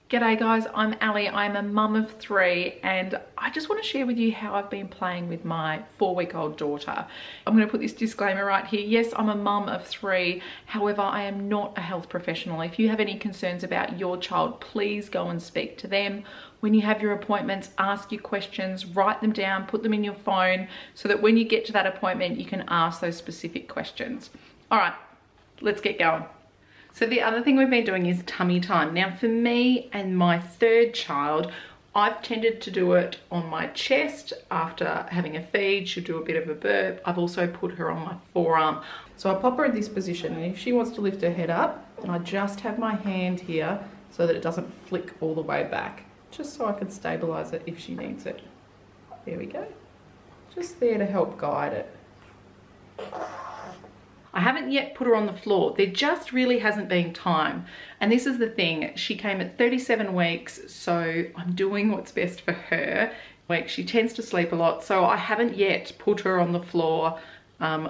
G'day guys, I'm Ali. I'm a mum of 3 and I just want to share with you how I've been playing with my 4-week-old daughter. I'm going to put this disclaimer right here. Yes, I'm a mum of 3. However, I am not a health professional. If you have any concerns about your child, please go and speak to them. When you have your appointments, ask your questions, write them down, put them in your phone so that when you get to that appointment, you can ask those specific questions. All right, let's get going. So the other thing we've been doing is tummy time. Now for me and my 3rd child, I've tended to do it on my chest after having a feed. She'll do a bit of a burp. I've also put her on my forearm. So I pop her in this position, and if she wants to lift her head up, then I just have my hand here so that it doesn't flick all the way back, just so I can stabilize it if she needs it. There we go. Just there to help guide it. I haven't yet put her on the floor. There just really hasn't been time. And this is the thing, she came at 37 weeks, so I'm doing what's best for her. She tends to sleep a lot, so I haven't yet put her on the floor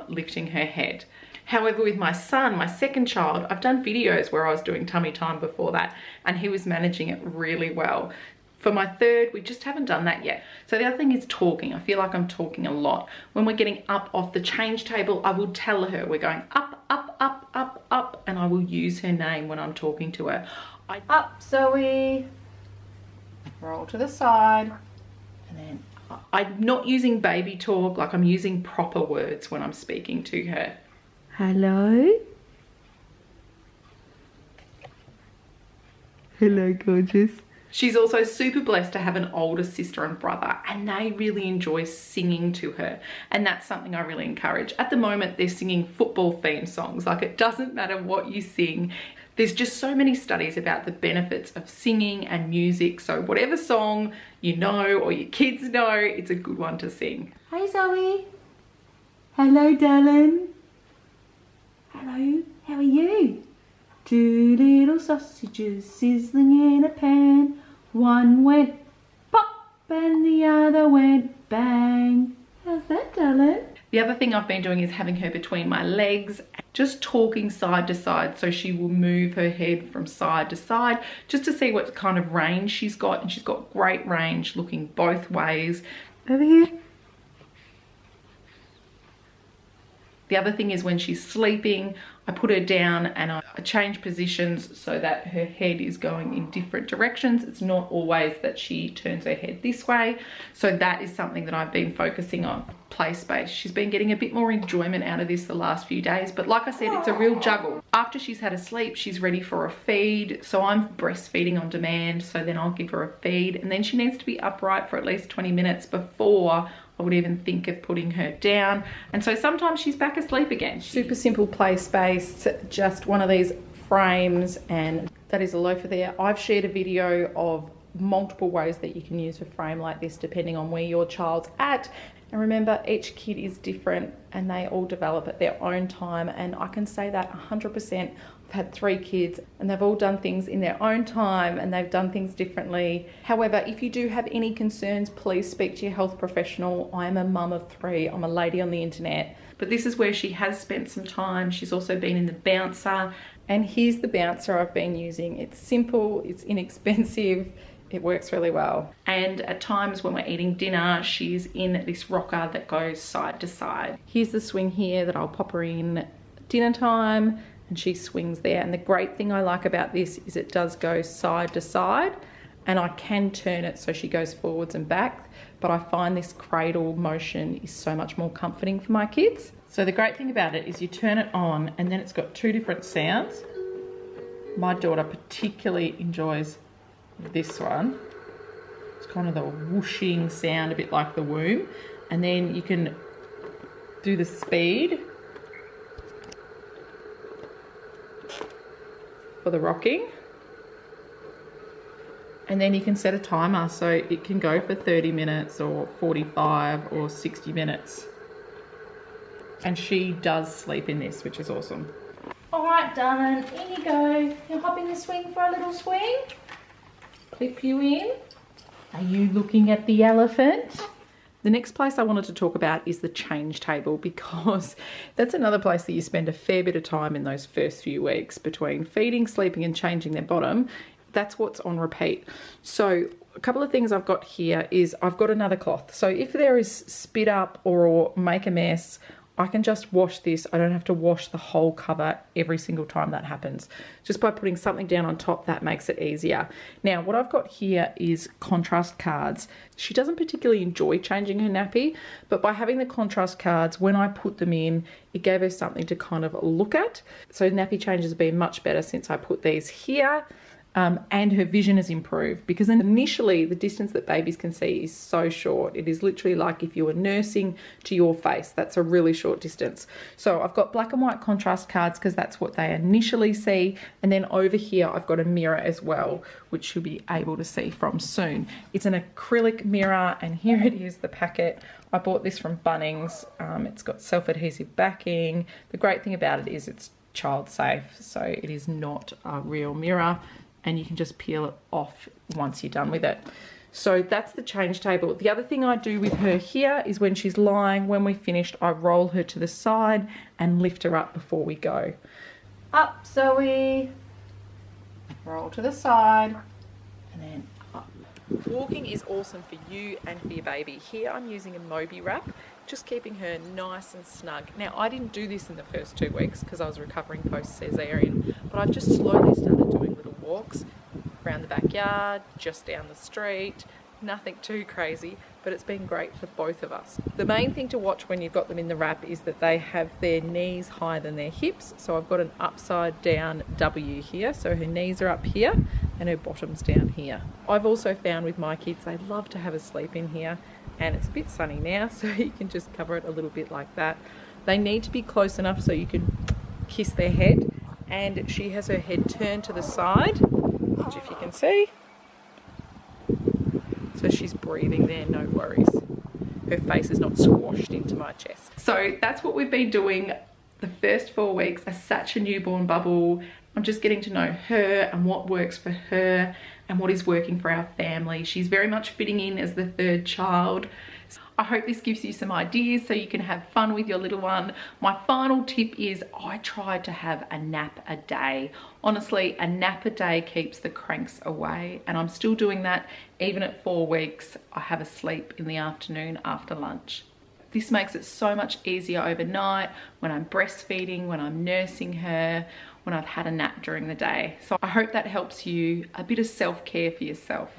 lifting her head. However, with my son, my 2nd child, I've done videos where I was doing tummy time before that, and he was managing it really well. For my 3rd, we just haven't done that yet. So the other thing is talking. I feel like I'm talking a lot. When we're getting up off the change table, I will tell her we're going up, up, up, up, up, and I will use her name when I'm talking to her. Up, Zoe. Roll to the side. And then I'm not using baby talk, like I'm using proper words when I'm speaking to her. Hello? Hello, gorgeous. She's also super blessed to have an older sister and brother, and they really enjoy singing to her, and that's something I really encourage. At the moment, they're singing football theme songs. Like, it doesn't matter what you sing. There's just so many studies about the benefits of singing and music, so whatever song you know or your kids know, it's a good one to sing. Hi, Zoe. Hello, darling. Hello, how are you? 2 little sausages sizzling in a pan. One went pop and the other went bang. How's that, darling? The other thing I've been doing is having her between my legs, just talking side to side, so she will move her head from side to side just to see what kind of range she's got, and she's got great range looking both ways. Over here. The other thing is when she's sleeping, I put her down and I change positions so that her head is going in different directions. It's not always that she turns her head this way. So that is something that I've been focusing on. Play space. She's been getting a bit more enjoyment out of this the last few days, but like I said, it's a real juggle. After she's had a sleep, she's ready for a feed. So I'm breastfeeding on demand, so then I'll give her a feed, and then she needs to be upright for at least 20 minutes before I would even think of putting her down. And so sometimes she's back asleep again. Super simple play space, just one of these frames, and that is a loafer there. I've shared a video of multiple ways that you can use a frame like this depending on where your child's at. And remember, each kid is different and they all develop at their own time. And I can say that 100%. I've had 3 kids and they've all done things in their own time and they've done things differently. However, if you do have any concerns, please speak to your health professional. I am a mum of 3. I'm a lady on the internet. But this is where she has spent some time. She's also been in the bouncer. And here's the bouncer I've been using. It's simple, it's inexpensive. It works really well. And at times when we're eating dinner, she's in this rocker that goes side to side. Here's the swing here that I'll pop her in dinner time, and she swings there. And the great thing I like about this is it does go side to side, and I can turn it so she goes forwards and back, but I find this cradle motion is so much more comforting for my kids. So the great thing about it is you turn it on and then it's got 2 different sounds. My daughter particularly enjoys this one. It's kind of the whooshing sound, a bit like the womb, and then you can do the speed for the rocking, and then you can set a timer so it can go for 30 minutes or 45 or 60 minutes, and she does sleep in this, which is awesome. All right, darling, in you go. You'll hop in the swing for a little swing. Clip you in. Are you looking at the elephant? The next place I wanted to talk about is the change table, because that's another place that you spend a fair bit of time in those first few weeks between feeding, sleeping and changing their bottom. that's what's on repeat. So a couple of things I've got here is I've got another cloth. So if there is spit up or make a mess, I can just wash this. I don't have to wash the whole cover every single time that happens. Just by putting something down on top, that makes it easier. Now, what I've got here is contrast cards. She doesn't particularly enjoy changing her nappy, but by having the contrast cards, when I put them in, it gave her something to kind of look at. So nappy changes have been much better since I put these here. And her vision has improved, because initially the distance that babies can see is so short. It is literally like if you were nursing to your face. That's a really short distance. So I've got black and white contrast cards because that's what they initially see. And then over here I've got a mirror as well, which you'll be able to see from soon. It's an acrylic mirror, and here it is, the packet. I bought this from Bunnings. It's got self-adhesive backing. The great thing about it is it's child safe, so it is not a real mirror, and you can just peel it off once you're done with it. So that's the change table. The other thing I do with her here is when she's lying, when we're finished, I roll her to the side and lift her up before we go. Up, Zoe. Roll to the side and then up. Walking is awesome for you and for your baby. Here I'm using a Moby wrap, just keeping her nice and snug. Now, I didn't do this in the first 2 weeks because I was recovering post-cesarean, but I've just slowly started doing little walks around the backyard, just down the street. Nothing too crazy, but it's been great for both of us. The main thing to watch when you've got them in the wrap is that they have their knees higher than their hips. So I've got an upside down W here, so her knees are up here and her bottom's down here. I've also found with my kids, they love to have a sleep in here, and it's a bit sunny now, so you can just cover it a little bit like that. They need to be close enough so you can kiss their head, and she has her head turned to the side, which if you can see, so she's breathing there, no worries. Her face is not squashed into my chest. So that's what we've been doing the first 4 weeks as such a newborn bubble. I'm just getting to know her and what works for her and what is working for our family. She's very much fitting in as the third child. I hope this gives you some ideas so you can have fun with your little one. My final tip is I try to have a nap a day. Honestly, a nap a day keeps the cranks away, and I'm still doing that even at 4 weeks. I have a sleep in the afternoon after lunch. This makes it so much easier overnight when I'm breastfeeding, when I'm nursing her, when I've had a nap during the day. So I hope that helps you, a bit of self-care for yourself.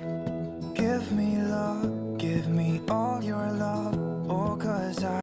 Give me love, give me all your love.